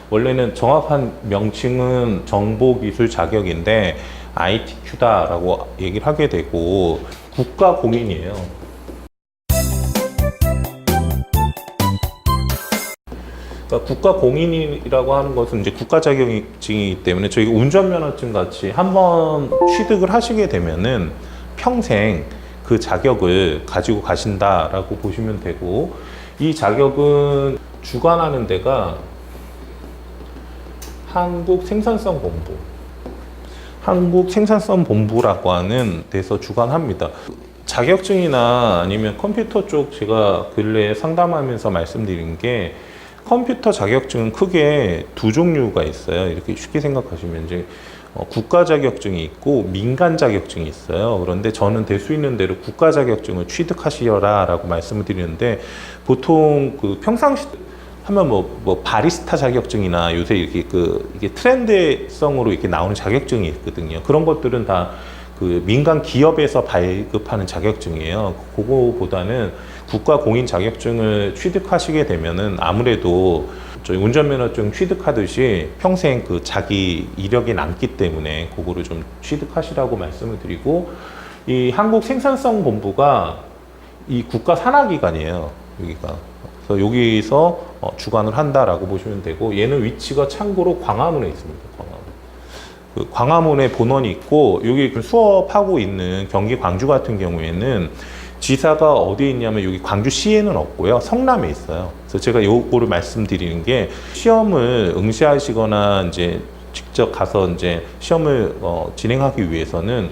원래는 정확한 명칭은 정보기술 자격인데 ITQ다라고 얘기를 하게 되고 국가공인이에요. 그러니까 국가공인이라고 하는 것은 이제 국가 자격증이기 때문에 저희가 운전면허증 같이 한번 취득을 하시게 되면은 평생 그 자격을 가지고 가신다라고 보시면 되고, 이 자격은 주관하는 데가 한국생산성본부라고 하는 데서 주관합니다. 자격증이나 아니면 컴퓨터 쪽 제가 근래에 상담하면서 말씀드린 게, 컴퓨터 자격증은 크게 두 종류가 있어요. 이렇게 쉽게 생각하시면 이제 국가 자격증이 있고 민간 자격증이 있어요. 그런데 저는 될 수 있는 대로 국가 자격증을 취득하시라라고 말씀을 드리는데, 보통 그 평상시 하면 뭐 바리스타 자격증이나 요새 이렇게 이게 트렌드성으로 이렇게 나오는 자격증이 있거든요. 그런 것들은 다 그 민간 기업에서 발급하는 자격증이에요. 그거보다는 국가 공인 자격증을 취득하시게 되면은 아무래도 저희 운전면허증 취득하듯이 평생 그 자기 이력이 남기 때문에 그거를 좀 취득하시라고 말씀을 드리고, 이 한국생산성본부가 이 국가 산하기관이에요. 여기가. 그래서 여기서 주관을 한다라고 보시면 되고, 얘는 위치가 참고로 광화문에 있습니다. 그 광화문에 본원이 있고, 여기 수업하고 있는 경기 광주 같은 경우에는 지사가 어디에 있냐면 여기 광주시에는 없고요, 성남에 있어요. 그래서 제가 요거를 말씀드리는 게, 시험을 응시하시거나 이제 직접 가서 이제 시험을 진행하기 위해서는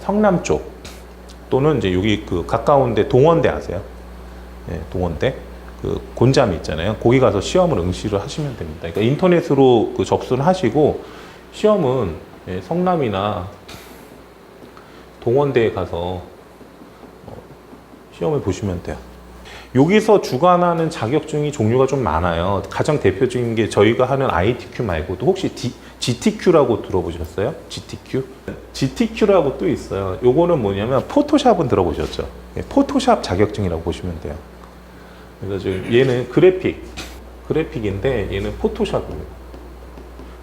성남 쪽 또는 이제 여기 그 가까운데 동원대 아세요? 네, 동원대 그 곤잠이 있잖아요. 거기 가서 시험을 응시를 하시면 됩니다. 그러니까 인터넷으로 그 접수를 하시고, 시험은 성남이나 동원대에 가서 시험을 보시면 돼요. 여기서 주관하는 자격증이 종류가 좀 많아요. 가장 대표적인 게 저희가 하는 ITQ 말고도 혹시 GTQ라고 들어보셨어요? GTQ? GTQ라고 또 있어요. 요거는 뭐냐면 포토샵은 들어보셨죠? 포토샵 자격증이라고 보시면 돼요. 그래서 지금 얘는 그래픽인데 얘는 포토샵입니다.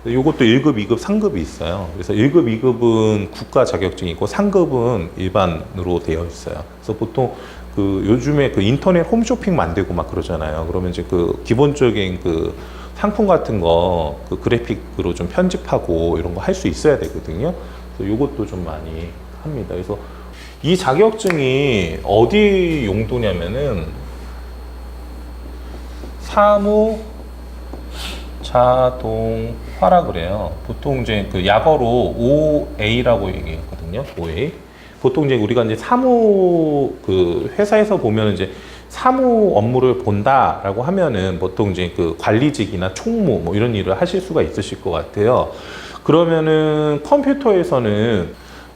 요것도 1급, 2급, 3급이 있어요. 그래서 1급, 2급은 국가 자격증이고 3급은 일반으로 되어 있어요. 그래서 보통 그 요즘에 그 인터넷 홈쇼핑 만들고 막 그러잖아요. 그러면 이제 그 기본적인 그 상품 같은 거 그 그래픽으로 좀 편집하고 이런 거 할 수 있어야 되거든요. 그래서 요것도 좀 많이 합니다. 그래서 이 자격증이 어디 용도냐면은 사무 자동화라 그래요. 보통 이제 그 약어로 OA라고 얘기했거든요. OA. 보통 이제 우리가 이제 사무 그 회사에서 보면 이제 사무 업무를 본다라고 하면은 보통 이제 그 관리직이나 총무 뭐 이런 일을 하실 수가 있으실 것 같아요. 그러면은 컴퓨터에서는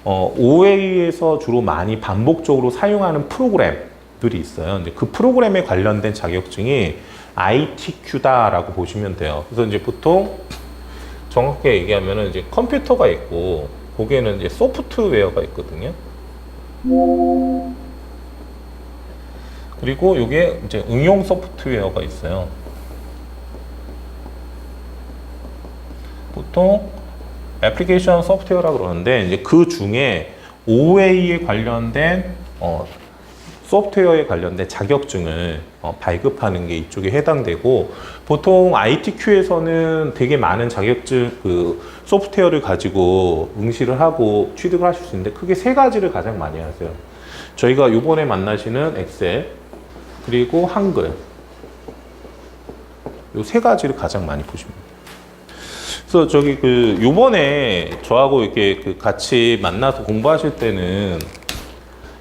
OA에서 주로 많이 반복적으로 사용하는 프로그램들이 있어요. 이제 그 프로그램에 관련된 자격증이 ITQ다라고 보시면 돼요. 그래서 이제 보통 정확하게 얘기하면은 이제 컴퓨터가 있고, 거기에는 이제 소프트웨어가 있거든요. 그리고 이게 이제 응용 소프트웨어가 있어요. 보통 애플리케이션 소프트웨어라고 그러는데, 이제 그 중에 OA에 관련된 소프트웨어에 관련된 자격증을 발급하는 게 이쪽에 해당되고, 보통 ITQ에서는 되게 많은 자격증 그 소프트웨어를 가지고 응시를 하고 취득을 하실 수 있는데, 크게 세 가지를 가장 많이 하세요. 저희가 요번에 만나시는 엑셀 그리고 한글, 요 세 가지를 가장 많이 보시면 돼요. 그래서 저기 그 요번에 저하고 이렇게 그 같이 만나서 공부하실 때는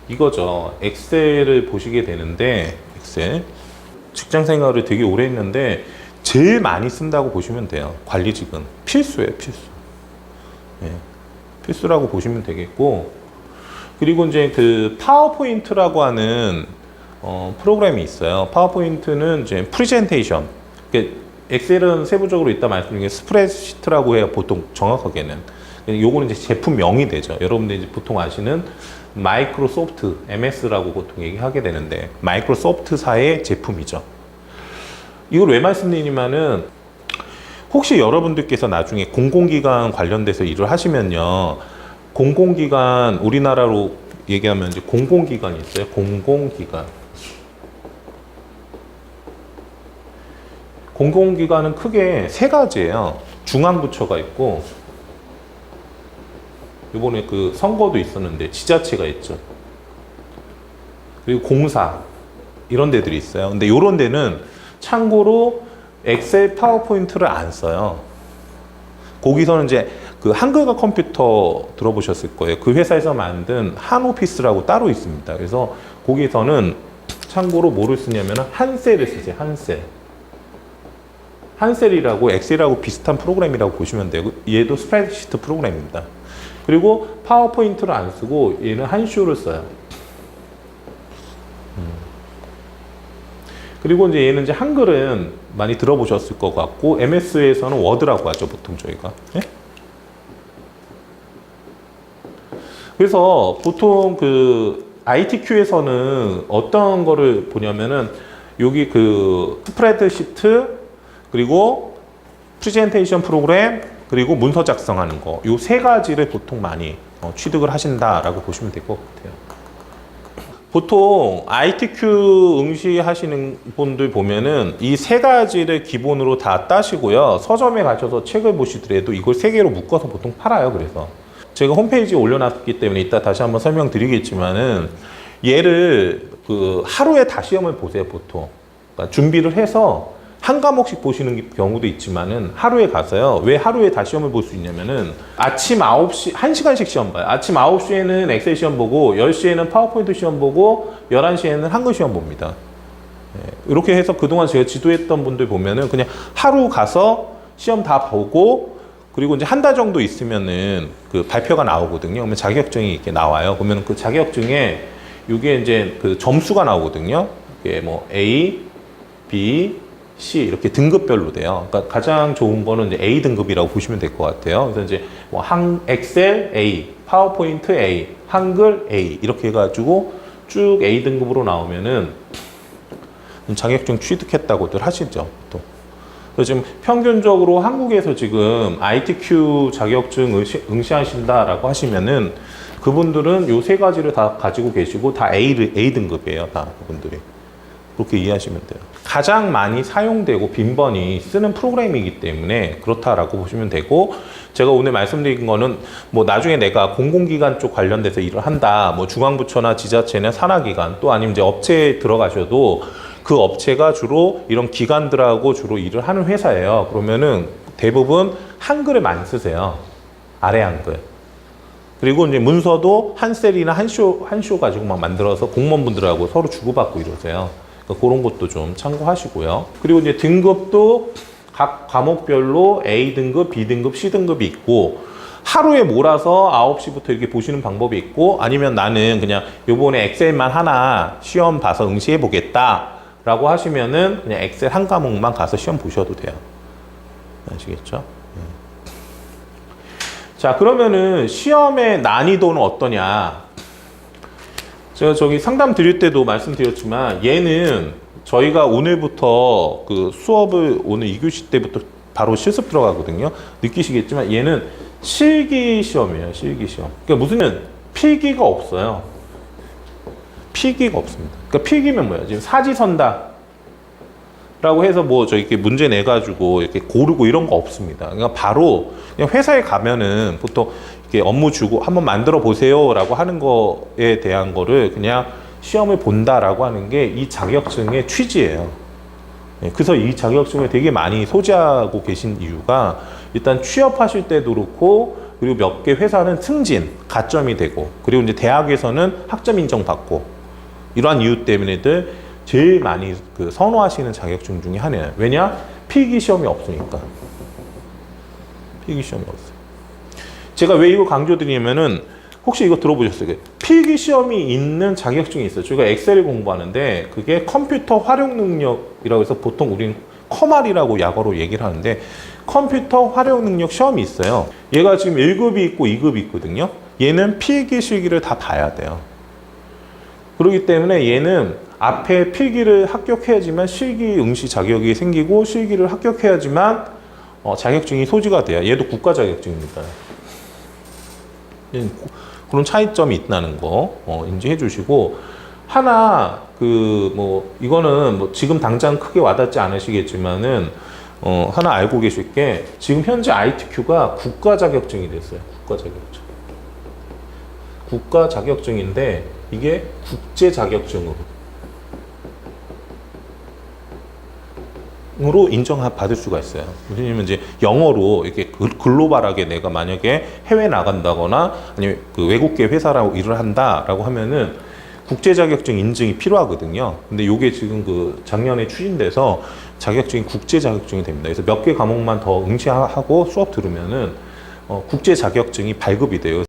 이거죠. 엑셀을 보시게 되는데, 엑셀 직장 생활을 되게 오래 했는데 제일 많이 쓴다고 보시면 돼요. 관리직은 필수예요, 필수. 예, 필수라고 보시면 되겠고, 그리고 이제 그 파워포인트라고 하는 프로그램이 있어요. 파워포인트는 이제 프레젠테이션. 그러니까 엑셀은 세부적으로 이따 말씀드린 게 스프레드시트라고 해요, 보통 정확하게는. 요거는 이제 제품명이 되죠. 여러분들이 이제 보통 아시는 마이크로소프트, MS라고 보통 얘기하게 되는데, 마이크로소프트사의 제품이죠. 이걸 왜 말씀드리냐면은, 혹시 여러분들께서 나중에 공공기관 관련돼서 일을 하시면요, 공공기관, 우리나라로 얘기하면 이제 공공기관이 있어요. 공공기관. 공공기관은 크게 세 가지예요. 중앙부처가 있고, 이번에 그 선거도 있었는데 지자체가 있죠. 그리고 공사, 이런 데들이 있어요. 근데 이런 데는 참고로 엑셀, 파워포인트를 안 써요. 거기서는 이제 그 한글과 컴퓨터 들어보셨을 거예요. 그 회사에서 만든 한오피스라고 따로 있습니다. 그래서 거기서는 참고로 뭐를 쓰냐면 한셀을 쓰세요. 한셀. 한셀이라고 엑셀하고 비슷한 프로그램이라고 보시면 되고, 얘도 스프레드시트 프로그램입니다. 그리고 파워포인트를 안 쓰고 얘는 한쇼를 써요. 그리고 이제 얘는 이제 한글은 많이 들어보셨을 것 같고, MS에서는 워드라고 하죠, 보통 저희가. 예? 그래서 보통 그 ITQ에서는 어떤 거를 보냐면은 여기 그 스프레드시트, 그리고 프레젠테이션 프로그램, 그리고 문서 작성하는 거, 요 세 가지를 보통 많이 취득을 하신다라고 보시면 될 것 같아요. 보통 ITQ 응시하시는 분들 보면은 이 세 가지를 기본으로 다 따시고요. 서점에 가셔서 책을 보시더라도 이걸 세 개로 묶어서 보통 팔아요. 그래서 제가 홈페이지에 올려놨기 때문에 이따 다시 한번 설명드리겠지만은, 얘를 그 하루에 다 시험을 보세요. 보통 그러니까 준비를 해서 한 과목씩 보시는 경우도 있지만은, 하루에 가서요. 왜 하루에 다 시험을 볼 수 있냐면은, 아침 9시, 1시간씩 시험 봐요. 아침 9시에는 엑셀 시험 보고, 10시에는 파워포인트 시험 보고, 11시에는 한글 시험 봅니다. 이렇게 해서 그동안 제가 지도했던 분들 보면은 그냥 하루 가서 시험 다 보고, 그리고 이제 한 달 정도 있으면은 그 발표가 나오거든요. 그러면 자격증이 이렇게 나와요. 그러면 그 자격증에 이게 이제 그 점수가 나오거든요. 이게 뭐 A, B, C 이렇게 등급별로 돼요. 그러니까 가장 좋은 거는 이제 A 등급이라고 보시면 될 것 같아요. 그래서 이제 뭐 엑셀 A, 파워포인트 A, 한글 A 이렇게 해가지고 쭉 A 등급으로 나오면은 자격증 취득했다고들 하시죠. 또. 그래서 지금 평균적으로 한국에서 지금 ITQ 자격증 응시하신다라고 하시면은, 그분들은 요 세 가지를 다 가지고 계시고 다 A 등급이에요. 다 그분들이. 그렇게 이해하시면 돼요. 가장 많이 사용되고 빈번히 쓰는 프로그램이기 때문에 그렇다라고 보시면 되고, 제가 오늘 말씀드린 거는 뭐 나중에 내가 공공기관 쪽 관련돼서 일을 한다, 뭐 중앙부처나 지자체나 산하기관, 또 아니면 이제 업체에 들어가셔도 그 업체가 주로 이런 기관들하고 주로 일을 하는 회사예요. 그러면은 대부분 한글을 많이 쓰세요. 아래 한글. 그리고 이제 문서도 한셀이나 한쇼 가지고 막 만들어서 공무원분들하고 서로 주고받고 이러세요. 그러니까 그런 것도 좀 참고하시고요. 그리고 이제 등급도 각 과목별로 A 등급, B 등급, C 등급이 있고, 하루에 몰아서 9시부터 이렇게 보시는 방법이 있고, 아니면 나는 그냥 요번에 엑셀만 하나 시험 봐서 응시해 보겠다 라고 하시면은 그냥 엑셀 한 과목만 가서 시험 보셔도 돼요. 아시겠죠? 자, 그러면은 시험의 난이도는 어떠냐? 제가 저기 상담 드릴 때도 말씀드렸지만, 얘는 저희가 오늘부터 그 수업을 오늘 2교시 때부터 바로 실습 들어가거든요. 느끼시겠지만 얘는 실기 시험이에요. 실기 시험. 그러니까 무슨 필기가 없어요. 필기가 없습니다. 그러니까 필기면 뭐야? 지금 사지선다 라고 해서 뭐 저 이렇게 문제 내가지고 이렇게 고르고 이런 거 없습니다. 그러니까 바로 그냥 회사에 가면은 보통 이렇게 업무 주고 한번 만들어 보세요 라고 하는 거에 대한 거를 그냥 시험을 본다라고 하는 게 이 자격증의 취지예요. 그래서 이 자격증을 되게 많이 소지하고 계신 이유가, 일단 취업하실 때도 그렇고, 그리고 몇 개 회사는 승진, 가점이 되고, 그리고 이제 대학에서는 학점 인정받고, 이러한 이유 때문에들 제일 많이 그 선호하시는 자격증 중에 하나예요. 왜냐? 필기 시험이 없으니까. 필기 시험이 없어요. 제가 왜 이거 강조드리냐면은, 혹시 이거 들어보셨어요? 필기 시험이 있는 자격증이 있어요. 저희가 엑셀을 공부하는데 그게 컴퓨터 활용 능력이라고 해서 보통 우리는 커말이라고 약어로 얘기를 하는데, 컴퓨터 활용 능력 시험이 있어요. 얘가 지금 1급이 있고 2급이 있거든요. 얘는 필기 실기를 다 봐야 돼요. 그렇기 때문에 얘는 앞에 필기를 합격해야지만 실기 응시 자격이 생기고, 실기를 합격해야지만 자격증이 소지가 돼야 얘도 국가 자격증입니다. 그런 차이점이 있다는 거 인지해 주시고 하나 이거는 뭐 지금 당장 크게 와닿지 않으시겠지만은 하나 알고 계실 게 지금 현재 ITQ가 국가 자격증이 됐어요. 국가 자격증인데 이게 국제 자격증으로 인정받을 수가 있어요. 왜냐면 이제 영어로 이렇게 글로벌하게 내가 만약에 해외 나간다거나 아니면 그 외국계 회사라고 일을 한다라고 하면은 국제 자격증 인증이 필요하거든요. 근데 요게 지금 그 작년에 추진돼서 자격증이 국제 자격증이 됩니다. 그래서 몇 개 과목만 더 응시하고 수업 들으면은 국제 자격증이 발급이 돼요.